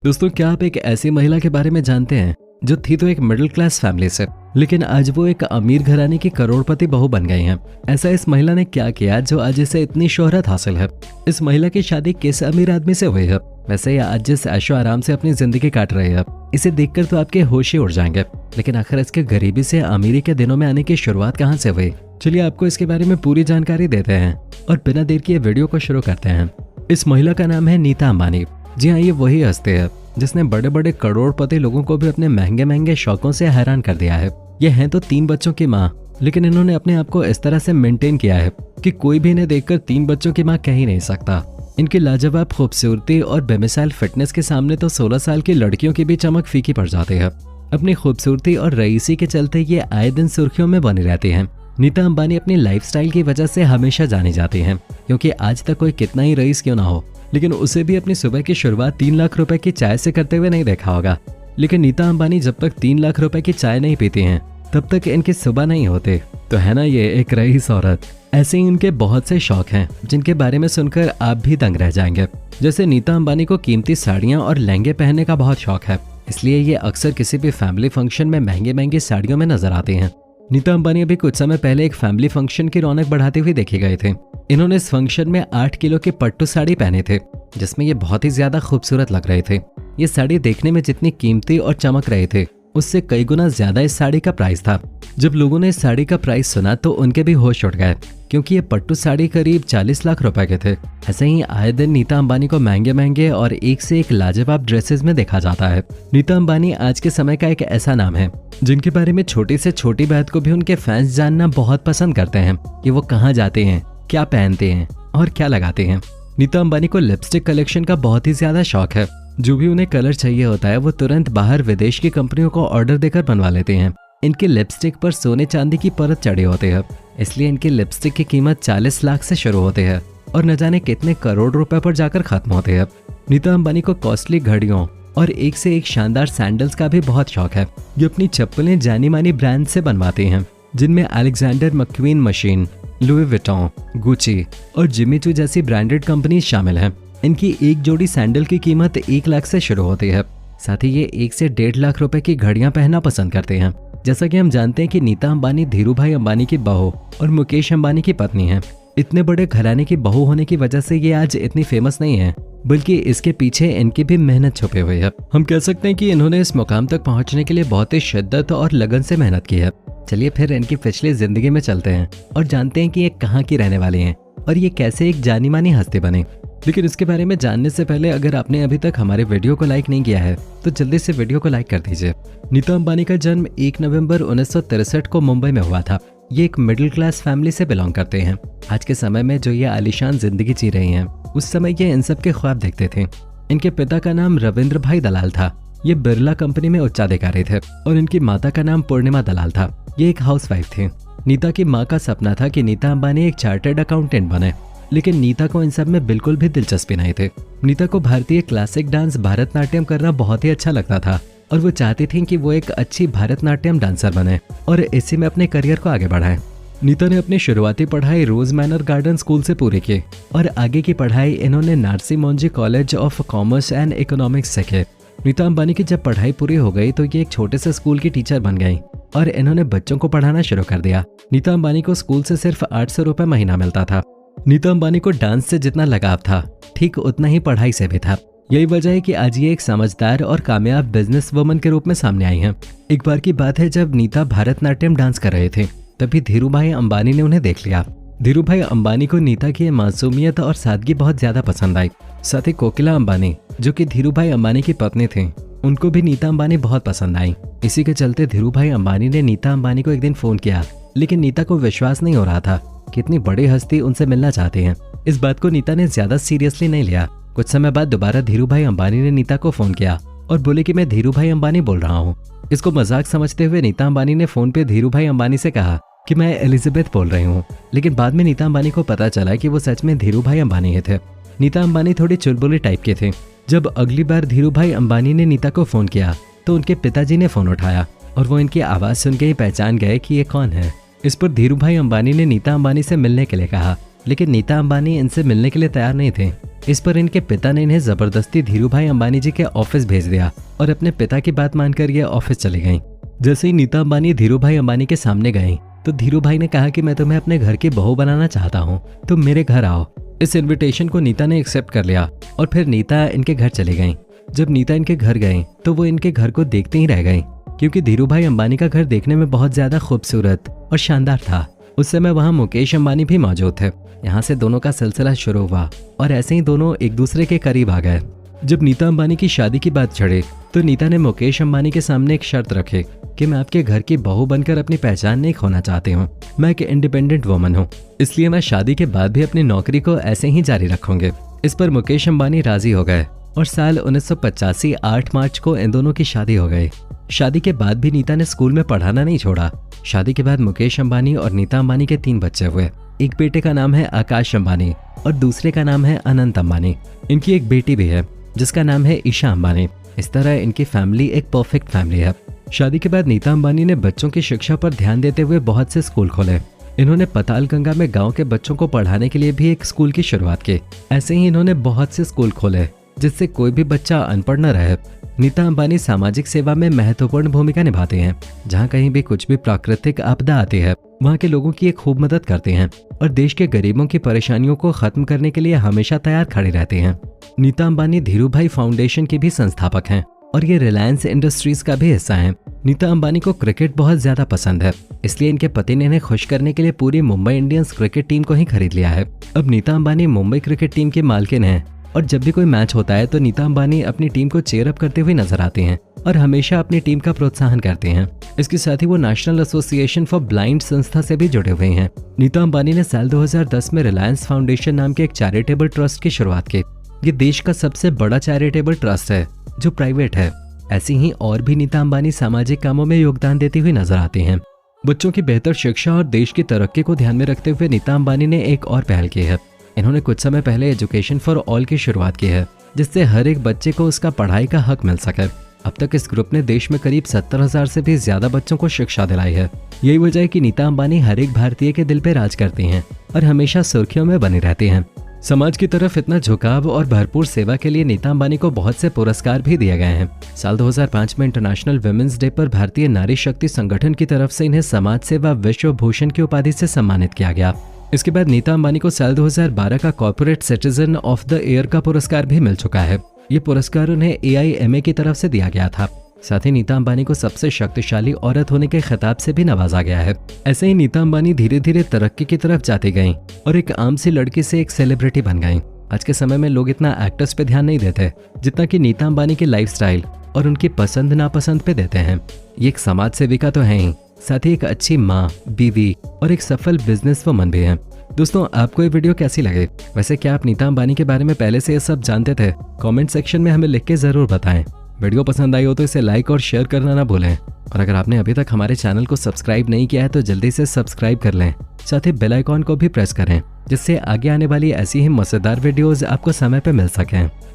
दोस्तों, क्या आप एक ऐसी महिला के बारे में जानते हैं जो थी तो एक मिडिल क्लास फैमिली से, लेकिन आज वो एक अमीर घराने की करोड़पति बहू बन गई हैं। ऐसा इस महिला ने क्या किया जो आज इसे इतनी शोहरत हासिल है? इस महिला की शादी किस अमीर आदमी से हुई है? वैसे ये आज जिस ऐशो आराम से अपनी जिंदगी काट रही है, इसे देखकर तो आपके होश ही उड़ जाएंगे। लेकिन आखिर इसके गरीबी से अमीरी के दिनों में आने की शुरुआत कहाँ से हुई? चलिए आपको इसके बारे में पूरी जानकारी देते हैं और बिना देर किए वीडियो को शुरू करते हैं। इस महिला का नाम है नीता अंबानी। जी हाँ, ये वही हस्ती है जिसने बड़े बड़े करोड़पति लोगों को भी अपने महंगे महंगे शौकों से हैरान कर दिया है। ये हैं तो 3 बच्चों की माँ, लेकिन इन्होंने अपने आप को इस तरह से मेंटेन किया है कि कोई भी इन्हें देखकर 3 बच्चों की माँ कह ही नहीं सकता। इनकी लाजवाब खूबसूरती और बेमिसाल फिटनेस के सामने तो 16 साल की लड़कियों की भी चमक फीकी पड़ जाती है। अपनी खूबसूरती और रईसी के चलते ये आए दिन सुर्खियों में बनी रहती हैं। नीता अंबानी अपनी लाइफस्टाइल की वजह से हमेशा जानी जाती हैं, क्योंकि आज तक कोई कितना ही रईस क्यों ना हो, लेकिन उसे भी अपनी सुबह की शुरुआत 3 लाख रुपए की चाय से करते हुए नहीं देखा होगा। लेकिन नीता अंबानी जब तक 3 लाख रुपए की चाय नहीं पीती हैं, तब तक इनकी सुबह नहीं होते। तो है ना ये एक रईस औरत। ऐसे ही इनके बहुत से शौक हैं जिनके बारे में सुनकर आप भी दंग रह जाएंगे। जैसे नीता अंबानी को कीमती साड़ियां और लहंगे पहनने का बहुत शौक है, इसलिए ये अक्सर किसी भी फैमिली फंक्शन में महंगी महंगी साड़ियों में नजर आती हैं। नीता अंबानी अभी कुछ समय पहले एक फैमिली फंक्शन की रौनक बढ़ाते हुए देखे गए थे। इन्होंने इस फंक्शन में 8 किलो की पट्टू साड़ी पहने थे, जिसमें ये बहुत ही ज्यादा खूबसूरत लग रहे थे। ये साड़ी देखने में जितनी कीमती और चमक रहे थे, उससे कई गुना ज्यादा इस साड़ी का प्राइस था। जब लोगों ने इस साड़ी का प्राइस सुना तो उनके भी होश उड़ गए, क्योंकि ये पट्टू साड़ी करीब 40 लाख रुपए के थे। ऐसे ही आए दिन नीता अंबानी को महंगे महंगे और एक से एक लाजवाब ड्रेसेस में देखा जाता है। नीता अंबानी आज के समय का एक ऐसा नाम है जिनके बारे में छोटी से छोटी बात को भी उनके फैंस जानना बहुत पसंद करते हैं कि वो कहाँ जाते हैं, क्या पहनते हैं और क्या लगाते हैं। नीता अंबानी को लिपस्टिक कलेक्शन का बहुत ही ज्यादा शौक है। जो भी उन्हें कलर चाहिए होता है वो तुरंत बाहर विदेश की कंपनियों को ऑर्डर देकर बनवा लेते हैं। इनकी लिपस्टिक पर सोने चांदी की परत चढ़े होते हैं, इसलिए इनकी लिपस्टिक की कीमत 40 लाख से शुरू होते हैं और न जाने कितने करोड़ रुपए पर जाकर खत्म होते हैं। नीता अंबानी को कॉस्टली घड़ियों और एक से एक शानदार सैंडल्स का भी बहुत शौक है। ये अपनी चप्पलें जानी मानी ब्रांड से बनवाते हैं, जिनमें Alexander McQueen machine, Louis Vuitton, Gucci और जिमी चू जैसी ब्रांडेड कंपनी शामिल हैं। इनकी एक जोड़ी सैंडल की कीमत 1 लाख से शुरू होती है। साथ ही ये 1 से 1.5 लाख रुपए की घड़ियां पहनना पसंद करते हैं। जैसा कि हम जानते हैं कि नीता अंबानी धीरूभाई अंबानी की बहू और मुकेश अंबानी की पत्नी है। इतने बड़े घराने की बहू होने की वजह से ये आज इतनी फेमस नहीं है, बल्कि इसके पीछे इनकी भी मेहनत छुपी हुई है। हम कह सकते हैं कि इन्होंने इस मुकाम तक पहुंचने के लिए बहुत ही शिद्दत और लगन से मेहनत की है। चलिए फिर इनकी पिछली जिंदगी में चलते हैं और जानते हैं कि ये कहाँ की रहने वाली हैं और ये कैसे एक जानी मानी हस्ती बने। लेकिन इसके बारे में जानने से पहले अगर आपने अभी तक हमारे वीडियो को लाइक नहीं किया है तो जल्दी से वीडियो को लाइक कर दीजिए। नीता अंबानी का जन्म 1 नवंबर 1963 को मुंबई में हुआ था। ये एक मिडिल क्लास फैमिली से बिलोंग करते हैं। आज के समय में जो ये आलीशान जिंदगी जी रही हैं, उस समय ये इन सब के ख्वाब देखते थे। इनके पिता का नाम रविंद्र भाई दलाल था। ये बिरला कंपनी में उच्चाधिकारी थे और इनकी माता का नाम पूर्णिमा दलाल था। ये एक हाउसवाइफ थी। नीता की माँ का सपना था कि नीता अंबानी एक चार्टर्ड अकाउंटेंट बने, लेकिन नीता को इन सब में बिल्कुल भी दिलचस्पी नहीं थी। नीता को भारतीय क्लासिक डांस भरतनाट्यम करना बहुत ही अच्छा लगता था और वो चाहती थी कि वो एक अच्छी भरतनाट्यम डांसर बने और इसी में अपने करियर को आगे बढ़ाए। नीता ने अपनी शुरुआती पढ़ाई रोज मैनर गार्डन स्कूल से पूरी की और आगे की पढ़ाई इन्होंने Narsee Monjee college of commerce and economics से की। नीता अंबानी की जब पढ़ाई पूरी हो गई तो ये एक छोटे से स्कूल की टीचर बन गई और इन्होंने बच्चों को पढ़ाना शुरू कर दिया। नीता अंबानी को स्कूल से सिर्फ 800 रुपए महीना मिलता था। नीता अंबानी को डांस से जितना लगाव था, ठीक उतना ही पढ़ाई से भी था। यही वजह है कि आज ये एक समझदार और कामयाब बिजनेस वुमन के रूप में सामने आई हैं। एक बार की बात है, जब नीता भरतनाट्यम डांस कर रहे थे, तभी धीरूभाई अंबानी ने उन्हें देख लिया। धीरूभाई अंबानी को नीता की मासूमियत और सादगी बहुत ज्यादा पसंद आई। साथ ही कोकिला अंबानी, जो कि धीरूभाई अंबानी की पत्नी थी, उनको भी नीता अंबानी बहुत पसंद आई। इसी के चलते धीरूभाई अंबानी ने नीता अंबानी को एक दिन फोन किया, लेकिन नीता को विश्वास नहीं हो रहा था कि इतनी बड़ी हस्ती उनसे मिलना चाहती हैं। इस बात को नीता ने ज्यादा सीरियसली नहीं लिया। कुछ समय बाद दोबारा धीरूभाई अंबानी ने नीता को फोन किया और बोले कि मैं धीरूभाई अंबानी बोल रहा हूँ। इसको मजाक समझते हुए नीता अंबानी ने फोन पे धीरूभाई अंबानी से कहा कि मैं एलिजाबेथ बोल रही हूँ, लेकिन बाद में नीता अंबानी को पता चला कि वो सच में धीरूभाई अंबानी ही थे। नीता अंबानी थोड़ी चुलबुली टाइप के थे। जब अगली बार धीरूभाई अंबानी ने नीता को फोन किया तो उनके पिताजी ने फोन उठाया और वो इनकी आवाज सुन के ही पहचान गए कि ये कौन है। इस पर धीरूभाई अंबानी ने नीता अंबानी से मिलने के लिए कहा, लेकिन नीता अंबानी इनसे मिलने के लिए तैयार नहीं थे। इस पर इनके पिता ने इन्हें जबरदस्ती धीरूभाई अंबानी जी के ऑफिस भेज दिया और अपने पिता की बात मानकर ये ऑफिस चली गईं। जैसे ही नीता अंबानी धीरूभाई अंबानी के सामने गईं, तो धीरूभाई ने कहा कि मैं तुम्हें अपने घर की बहू बनाना चाहता हूँ, तुम मेरे घर आओ। इस इन्विटेशन को नीता ने एक्सेप्ट कर लिया और फिर नीता इनके घर चली गईं। जब नीता इनके घर गईं, तो वो इनके घर को देखते ही रह गईं, क्योंकि धीरूभाई अंबानी का घर देखने में बहुत ज्यादा खूबसूरत और शानदार था। उस समय वहाँ मुकेश अंबानी भी मौजूद थे। यहाँ से दोनों का सिलसिला शुरू हुआ और ऐसे ही दोनों एक दूसरे के करीब आ गए। जब नीता अंबानी की शादी की बात चढ़ी, तो नीता ने मुकेश अंबानी के सामने एक शर्त रखी कि मैं आपके घर की बहू बनकर अपनी पहचान नहीं खोना चाहती हूँ। मैं एक इंडिपेंडेंट वुमन हूँ, इसलिए मैं शादी के बाद भी अपनी नौकरी को ऐसे ही जारी रखूंगी। इस पर मुकेश अंबानी राजी हो गए और साल 1985 8 मार्च को इन दोनों की शादी हो गई। शादी के बाद भी नीता ने स्कूल में पढ़ाना नहीं छोड़ा। शादी के बाद मुकेश अंबानी और नीता अंबानी के 3 बच्चे हुए। एक बेटे का नाम है आकाश अंबानी और दूसरे का नाम है अनंत अंबानी। इनकी एक बेटी भी है जिसका नाम है ईशा अंबानी। इस तरह इनकी फैमिली एक परफेक्ट फैमिली है। शादी के बाद नीता अंबानी ने बच्चों की शिक्षा पर ध्यान देते हुए बहुत से स्कूल खोले। इन्होंने पतालगंगा में गांव के बच्चों को पढ़ाने के लिए भी एक स्कूल की शुरुआत की। ऐसे ही इन्होंने बहुत से स्कूल खोले जिससे कोई भी बच्चा अनपढ़ न रहे। नीता अंबानी सामाजिक सेवा में महत्वपूर्ण भूमिका निभाते हैं। जहां कहीं भी कुछ भी प्राकृतिक आपदा आती है, वहां के लोगों की एक खूब मदद करते हैं और देश के गरीबों की परेशानियों को खत्म करने के लिए हमेशा तैयार खड़े रहते हैं। नीता अंबानी धीरूभाई फाउंडेशन के भी संस्थापक हैं और ये रिलायंस इंडस्ट्रीज का भी हिस्सा हैं। नीता अंबानी को क्रिकेट बहुत ज्यादा पसंद है, इसलिए इनके पति ने इन्हें खुश करने के लिए पूरी मुंबई इंडियंस क्रिकेट टीम को ही खरीद लिया है। अब नीता अंबानी मुंबई क्रिकेट टीम के मालकिन हैं और जब भी कोई मैच होता है तो नीता अंबानी अपनी टीम को चेयर अप करते हुए नजर आते हैं और हमेशा अपनी टीम का प्रोत्साहन करते हैं। इसके साथ ही वो नेशनल एसोसिएशन फॉर ब्लाइंड संस्था से भी जुड़े हुए हैं। नीता अंबानी ने साल 2010 में रिलायंस फाउंडेशन नाम के एक चैरिटेबल ट्रस्ट की शुरुआत की। ये देश का सबसे बड़ा चैरिटेबल ट्रस्ट है जो प्राइवेट है। ऐसी ही और भी नीता अंबानी सामाजिक कामों में योगदान देते हुए नजर आते हैं। बच्चों की बेहतर शिक्षा और देश की तरक्की को ध्यान में रखते हुए नीता अंबानी ने एक और पहल की है। इन्होंने कुछ समय पहले एजुकेशन फॉर ऑल की शुरुआत की है, जिससे हर एक बच्चे को उसका पढ़ाई का हक मिल सके। अब तक इस ग्रुप ने देश में करीब 70,000 से भी ज्यादा बच्चों को शिक्षा दिलाई है। यही वजह है कि नीता अंबानी हर एक भारतीय के दिल पे राज करती हैं और हमेशा सुर्खियों में बनी रहती हैं। समाज की तरफ इतना झुकाव और भरपूर सेवा के लिए नीता अंबानी को बहुत से पुरस्कार भी दिए गए हैं। साल 2005 में इंटरनेशनल वुमेन्स डे पर भारतीय नारी शक्ति संगठन की तरफ से इन्हें समाज सेवा विश्व भूषण की उपाधि से सम्मानित किया गया। इसके बाद नीता अंबानी को साल 2012 का corporate citizen of the year का पुरस्कार भी मिल चुका है। ये पुरस्कार उन्हें AIMA की तरफ से दिया गया था। साथ ही नीता अंबानी को सबसे शक्तिशाली औरत होने के खिताब से भी नवाजा गया है। ऐसे ही नीता अंबानी धीरे धीरे तरक्की की तरफ जाती गईं और एक आम सी लड़की से एक सेलिब्रिटी बन गईं। आज के समय में लोग इतना एक्टर्स पे ध्यान नहीं देते जितना कि नीता अंबानी की लाइफस्टाइल और उनकी पसंद नापसंद पे देते हैं। ये एक समाज सेविका तो है ही, साथ ही एक अच्छी माँ, बीवी और एक सफल बिजनेस वुमन भी है। दोस्तों, आपको ये वीडियो कैसी लगी? वैसे क्या आप नीता अंबानी के बारे में पहले से ये सब जानते थे? कमेंट सेक्शन में हमें लिख के जरूर बताएं। वीडियो पसंद आई हो तो इसे लाइक और शेयर करना ना भूलें और अगर आपने अभी तक हमारे चैनल को सब्सक्राइब नहीं किया है तो जल्दी से सब्सक्राइब कर लें। साथ ही बेल आइकॉन को भी प्रेस करें जिससे आगे आने वाली ऐसी ही मजेदार वीडियोस आपको समय पे मिल सकें।